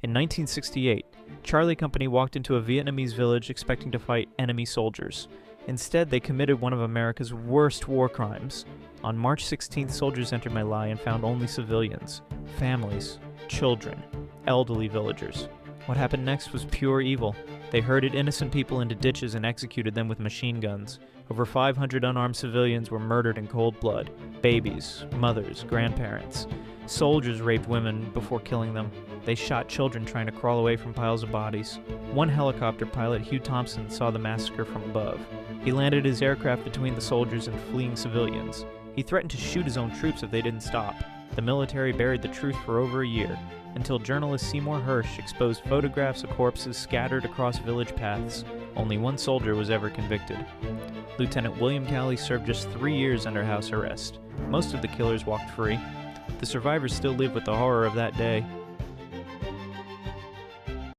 In 1968, Charlie Company walked into a Vietnamese village expecting to fight enemy soldiers. Instead, they committed one of America's worst war crimes. On March 16th, soldiers entered My Lai and found only civilians, families, children, elderly villagers. What happened next was pure evil. They herded innocent people into ditches and executed them with machine guns. Over 500 unarmed civilians were murdered in cold blood. Babies, mothers, grandparents. Soldiers raped women before killing them. They shot children trying to crawl away from piles of bodies. One helicopter pilot, Hugh Thompson, saw the massacre from above. He landed his aircraft between the soldiers and fleeing civilians. He threatened to shoot his own troops if they didn't stop. The military buried the truth for over a year, until journalist Seymour Hersh exposed photographs of corpses scattered across village paths. Only one soldier was ever convicted. Lieutenant William Calley served just 3 years under house arrest. Most of the killers walked free. The survivors still live with the horror of that day.